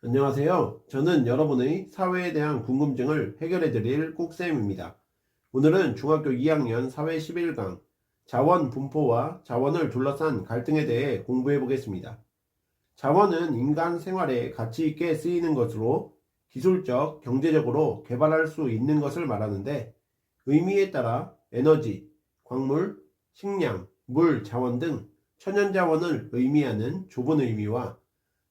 안녕하세요. 저는 여러분의 사회에 대한 궁금증을 해결해 드릴 꾹쌤입니다. 오늘은 중학교 2학년 사회 11강 자원 분포와 자원을 둘러싼 갈등에 대해 공부해 보겠습니다. 자원은 인간 생활에 가치 있게 쓰이는 것으로 기술적, 경제적으로 개발할 수 있는 것을 말하는데 의미에 따라 에너지, 광물, 식량, 물, 자원 등 천연자원을 의미하는 좁은 의미와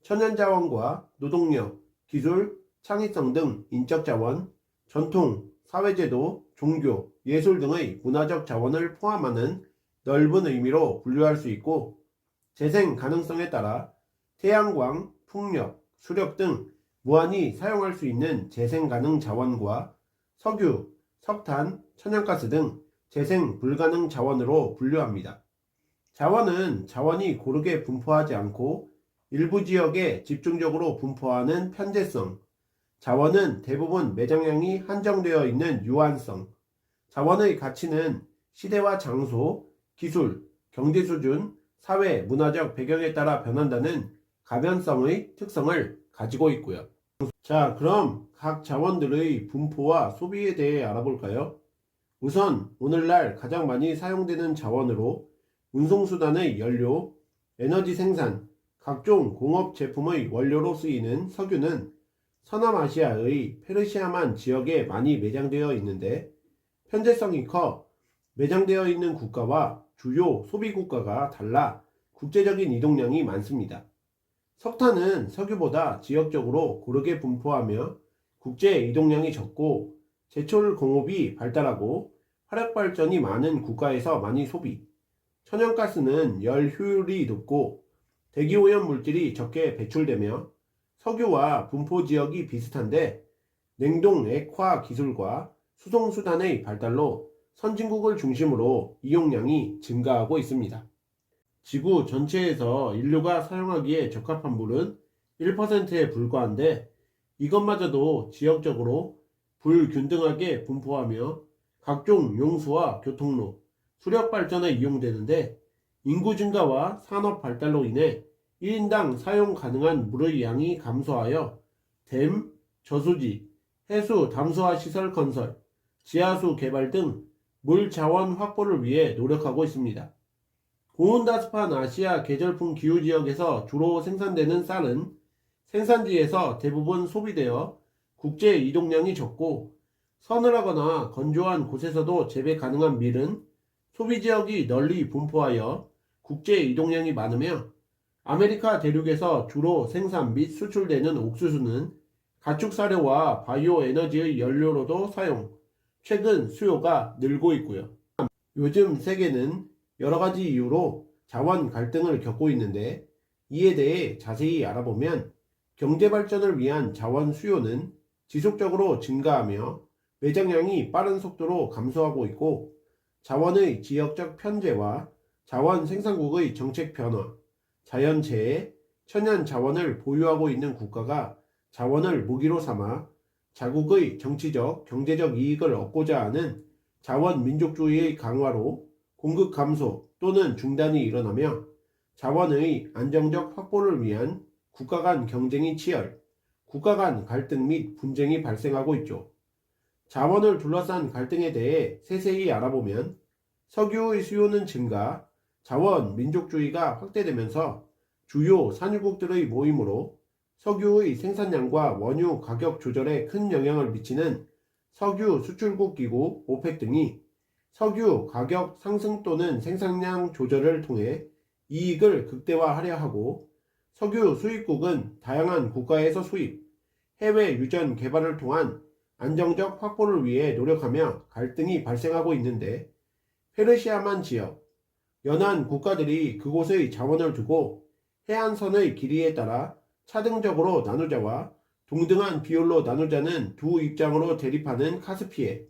천연자원과 노동력, 기술, 창의성 등 인적자원, 전통, 사회제도, 종교, 예술 등의 문화적 자원을 포함하는 넓은 의미로 분류할 수 있고 재생 가능성에 따라 태양광, 풍력, 수력 등 무한히 사용할 수 있는 재생 가능 자원과 석유, 석탄, 천연가스 등 재생 불가능 자원으로 분류합니다. 자원은 자원이 고르게 분포하지 않고 일부 지역에 집중적으로 분포하는 편제성, 자원은 대부분 매장량이 한정되어 있는 유한성, 자원의 가치는 시대와 장소, 기술, 경제 수준, 사회, 문화적 배경에 따라 변한다는 가변성의 특성을 가지고 있고요. 자, 그럼 각 자원들의 분포와 소비에 대해 알아볼까요? 우선 오늘날 가장 많이 사용되는 자원으로 운송수단의 연료, 에너지 생산, 각종 공업 제품의 원료로 쓰이는 석유는 서남아시아의 페르시아만 지역에 많이 매장되어 있는데 편제성이 커 매장되어 있는 국가와 주요 소비 국가가 달라 국제적인 이동량이 많습니다. 석탄은 석유보다 지역적으로 고르게 분포하며 국제 이동량이 적고 제철 공업이 발달하고 화력발전이 많은 국가에서 많이 소비. 천연가스는 열 효율이 높고 대기오염 물질이 적게 배출되며 석유와 분포 지역이 비슷한데 냉동 액화 기술과 수송수단의 발달로 선진국을 중심으로 이용량이 증가하고 있습니다. 지구 전체에서 인류가 사용하기에 적합한 물은 1%에 불과한데 이것마저도 지역적으로 불균등하게 분포하며 각종 용수와 교통로, 수력 발전에 이용되는데 인구 증가와 산업 발달로 인해 1인당 사용 가능한 물의 양이 감소하여 댐, 저수지, 해수 담수화 시설 건설, 지하수 개발 등 물 자원 확보를 위해 노력하고 있습니다. 고온다습한 아시아 계절풍 기후 지역에서 주로 생산되는 쌀은 생산지에서 대부분 소비되어 국제 이동량이 적고 서늘하거나 건조한 곳에서도 재배 가능한 밀은 소비 지역이 널리 분포하여 국제 이동량이 많으며 아메리카 대륙에서 주로 생산 및 수출되는 옥수수는 가축 사료와 바이오 에너지의 연료로도 사용, 최근 수요가 늘고 있고요. 요즘 세계는 여러 가지 이유로 자원 갈등을 겪고 있는데 이에 대해 자세히 알아보면 경제 발전을 위한 자원 수요는 지속적으로 증가하며 매장량이 빠른 속도로 감소하고 있고 자원의 지역적 편제와 자원 생산국의 정책 변화, 자연재해, 천연 자원을 보유하고 있는 국가가 자원을 무기로 삼아 자국의 정치적, 경제적 이익을 얻고자 하는 자원 민족주의의 강화로 공급 감소 또는 중단이 일어나며 자원의 안정적 확보를 위한 국가 간 경쟁이 치열, 국가 간 갈등 및 분쟁이 발생하고 있죠. 자원을 둘러싼 갈등에 대해 세세히 알아보면 석유의 수요는 증가, 자원 민족주의가 확대되면서 주요 산유국들의 모임으로 석유의 생산량과 원유 가격 조절에 큰 영향을 미치는 석유 수출국 기구 오펙 등이 석유 가격 상승 또는 생산량 조절을 통해 이익을 극대화하려 하고 석유 수입국은 다양한 국가에서 수입, 해외 유전 개발을 통한 안정적 확보를 위해 노력하며 갈등이 발생하고 있는데 페르시아만 지역, 연안 국가들이 그곳의 자원을 두고 해안선의 길이에 따라 차등적으로 나누자와 동등한 비율로 나누자는 두 입장으로 대립하는 카스피해,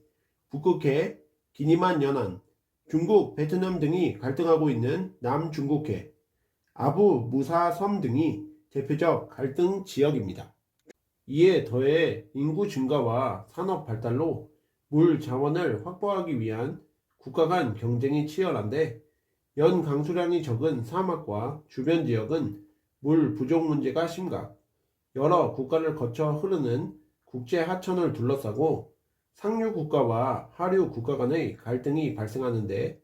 북극해, 기니만 연안, 중국, 베트남 등이 갈등하고 있는 남중국해, 아부 무사 섬 등이 대표적 갈등 지역입니다. 이에 더해 인구 증가와 산업 발달로 물 자원을 확보하기 위한 국가 간 경쟁이 치열한데 연 강수량이 적은 사막과 주변 지역은 물 부족 문제가 심각, 여러 국가를 거쳐 흐르는 국제 하천을 둘러싸고 상류 국가와 하류 국가 간의 갈등이 발생하는데,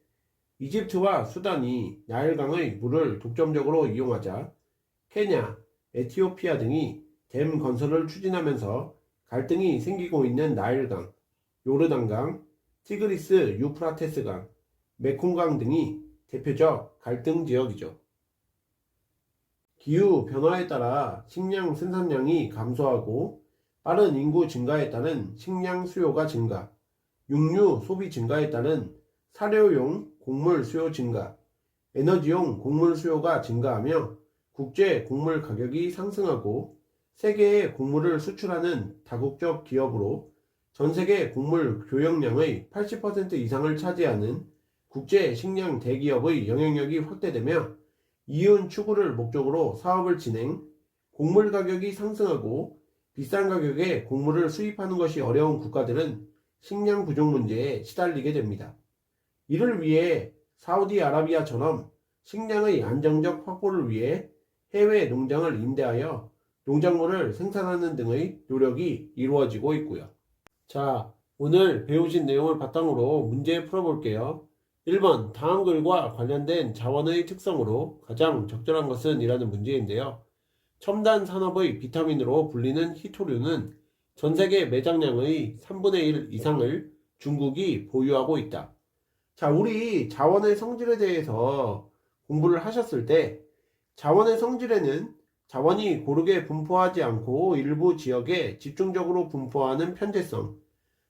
이집트와 수단이 나일강의 물을 독점적으로 이용하자 케냐, 에티오피아 등이 댐 건설을 추진하면서 갈등이 생기고 있는 나일강, 요르단강, 티그리스 유프라테스강, 메콩강 등이 대표적 갈등 지역이죠. 기후 변화에 따라 식량 생산량이 감소하고 빠른 인구 증가에 따른 식량 수요가 증가, 육류 소비 증가에 따른 사료용 곡물 수요 증가, 에너지용 곡물 수요가 증가하며 국제 곡물 가격이 상승하고 세계에 곡물을 수출하는 다국적 기업으로 전 세계 곡물 교역량의 80% 이상을 차지하는 국제 식량 대기업의 영향력이 확대되며 이윤 추구를 목적으로 사업을 진행, 곡물 가격이 상승하고 비싼 가격에 곡물을 수입하는 것이 어려운 국가들은 식량 부족 문제에 시달리게 됩니다. 이를 위해 사우디아라비아처럼 식량의 안정적 확보를 위해 해외 농장을 임대하여 농작물을 생산하는 등의 노력이 이루어지고 있고요. 자, 오늘 배우신 내용을 바탕으로 문제 풀어볼게요. 1번, 다음 글과 관련된 자원의 특성으로 가장 적절한 것은? 이라는 문제인데요. 첨단 산업의 비타민으로 불리는 히토류는 전 세계 매장량의 3분의 1 이상을 중국이 보유하고 있다. 자, 우리 자원의 성질에 대해서 공부를 하셨을 때 자원의 성질에는 자원이 고르게 분포하지 않고 일부 지역에 집중적으로 분포하는 편제성,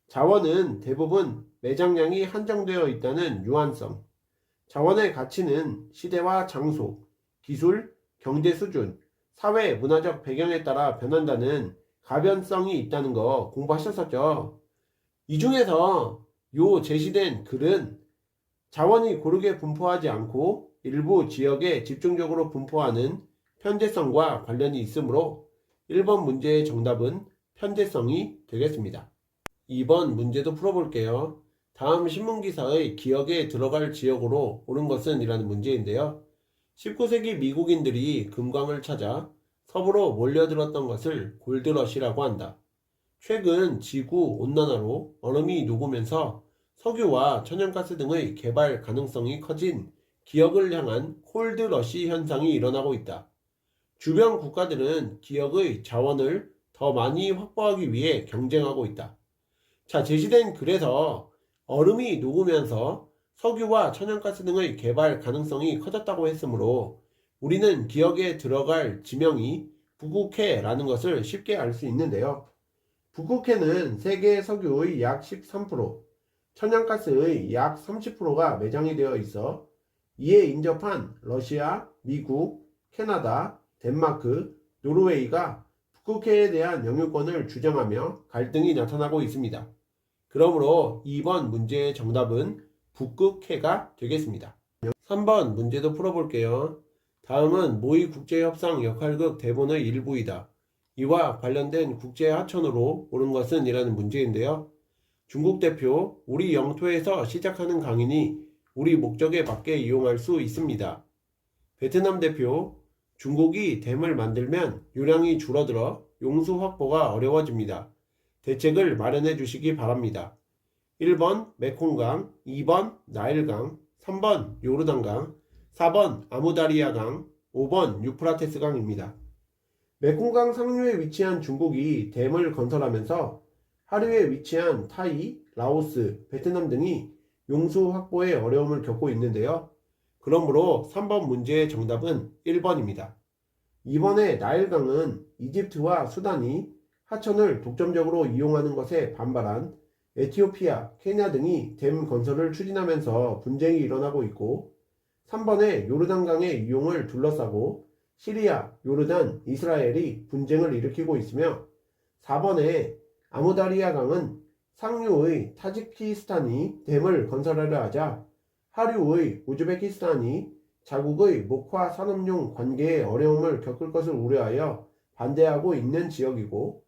자원은 대부분 매장량이 한정되어 있다는 유한성, 자원의 가치는 시대와 장소, 기술, 경제 수준, 사회, 문화적 배경에 따라 변한다는 가변성이 있다는 거 공부하셨었죠. 이 중에서 제시된 글은 자원이 고르게 분포하지 않고 일부 지역에 집중적으로 분포하는 편제성과 관련이 있으므로 1번 문제의 정답은 편제성이 되겠습니다. 2번 문제도 풀어볼게요. 다음 신문기사의 기억에 들어갈 지역으로 옳은 것은? 이라는 문제인데요. 19세기 미국인들이 금광을 찾아 서부로 몰려들었던 것을 골드러시라고 한다. 최근 지구 온난화로 얼음이 녹으면서 석유와 천연가스 등의 개발 가능성이 커진 기역을 향한 콜드러시 현상이 일어나고 있다. 주변 국가들은 기역의 자원을 더 많이 확보하기 위해 경쟁하고 있다. 자, 제시된 글에서 얼음이 녹으면서 석유와 천연가스 등의 개발 가능성이 커졌다고 했으므로 우리는 기역에 들어갈 지명이 북극해라는 것을 쉽게 알 수 있는데요. 북극해는 세계 석유의 약 13%, 천연가스의 약 30%가 매장이 되어 있어 이에 인접한 러시아, 미국, 캐나다, 덴마크, 노르웨이가 북극해에 대한 영유권을 주장하며 갈등이 나타나고 있습니다. 그러므로 2번 문제의 정답은 북극해가 되겠습니다. 3번 문제도 풀어볼게요. 다음은 모의국제협상 역할극 대본의 일부이다. 이와 관련된 국제하천으로 옳은 것은? 이라는 문제인데요. 중국 대표, 우리 영토에서 시작하는 강인이 우리 목적에 맞게 이용할 수 있습니다. 베트남 대표, 중국이 댐을 만들면 유량이 줄어들어 용수 확보가 어려워집니다. 대책을 마련해 주시기 바랍니다. 1번 메콩강, 2번 나일강, 3번 요르단강, 4번 아무다리아강, 5번 유프라테스강입니다. 메콩강 상류에 위치한 중국이 댐을 건설하면서 하류에 위치한 타이, 라오스, 베트남 등이 용수 확보에 어려움을 겪고 있는데요. 그러므로 3번 문제의 정답은 1번입니다. 이번에 나일강은 이집트와 수단이 하천을 독점적으로 이용하는 것에 반발한 에티오피아, 케냐 등이 댐 건설을 추진하면서 분쟁이 일어나고 있고, 3번에 요르단강의 이용을 둘러싸고 시리아, 요르단, 이스라엘이 분쟁을 일으키고 있으며, 4번에 아무다리아 강은 상류의 타지키스탄이 댐을 건설하려 하자 하류의 우즈베키스탄이 자국의 목화 산업용 관계에 어려움을 겪을 것을 우려하여 반대하고 있는 지역이고,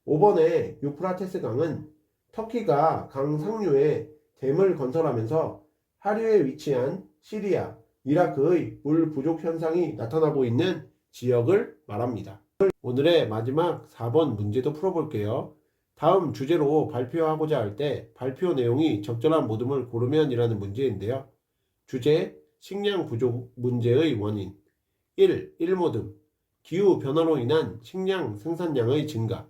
5번의 유프라테스 강은 터키가 강 상류에 댐을 건설하면서 하류에 위치한 시리아, 이라크의 물 부족 현상이 나타나고 있는 지역을 말합니다. 오늘의 마지막 4번 문제도 풀어볼게요. 다음 주제로 발표하고자 할 때 발표 내용이 적절한 모둠을 고르면 이라는 문제인데요. 주제, 식량 부족 문제의 원인. 1. 일모둠. 기후 변화로 인한 식량 생산량의 증가.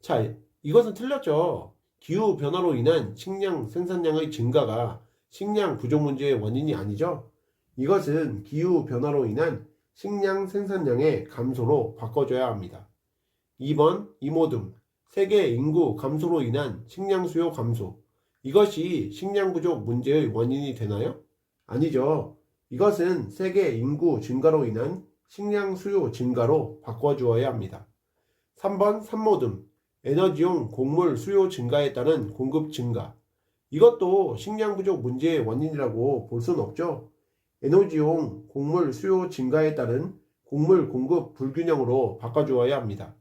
자, 이것은 틀렸죠. 기후 변화로 인한 식량 생산량의 증가가 식량 부족 문제의 원인이 아니죠. 이것은 기후 변화로 인한 식량 생산량의 감소로 바꿔줘야 합니다. 2번 이모둠. 세계 인구 감소로 인한 식량 수요 감소. 이것이 식량 부족 문제의 원인이 되나요? 아니죠. 이것은 세계 인구 증가로 인한 식량 수요 증가로 바꿔주어야 합니다. 3번 산모둠. 에너지용 곡물 수요 증가에 따른 공급 증가. 이것도 식량 부족 문제의 원인이라고 볼 수는 없죠. 에너지용 곡물 수요 증가에 따른 곡물 공급 불균형으로 바꿔주어야 합니다.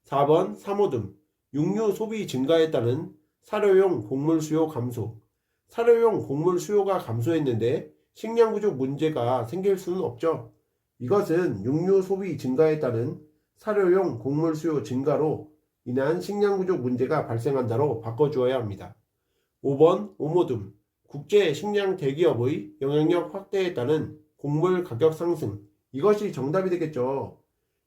4번 사모둠. 육류 소비 증가에 따른 사료용 곡물 수요 감소. 사료용 곡물 수요가 감소했는데 식량 부족 문제가 생길 수는 없죠. 이것은 육류 소비 증가에 따른 사료용 곡물 수요 증가로 인한 식량 부족 문제가 발생한다로 바꿔주어야 합니다. 5번 오모둠. 국제 식량 대기업의 영향력 확대에 따른 곡물 가격 상승. 이것이 정답이 되겠죠.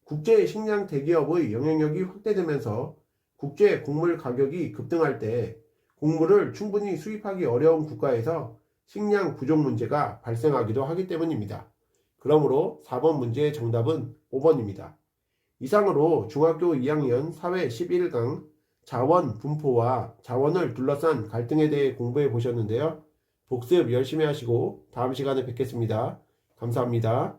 국제 식량 대기업의 영향력이 확대되면서 국제 곡물 가격이 급등할 때 곡물을 충분히 수입하기 어려운 국가에서 식량 부족 문제가 발생하기도 하기 때문입니다. 그러므로 4번 문제의 정답은 5번입니다. 이상으로 중학교 2학년 사회 11강 자원 분포와 자원을 둘러싼 갈등에 대해 공부해 보셨는데요. 복습 열심히 하시고 다음 시간에 뵙겠습니다. 감사합니다.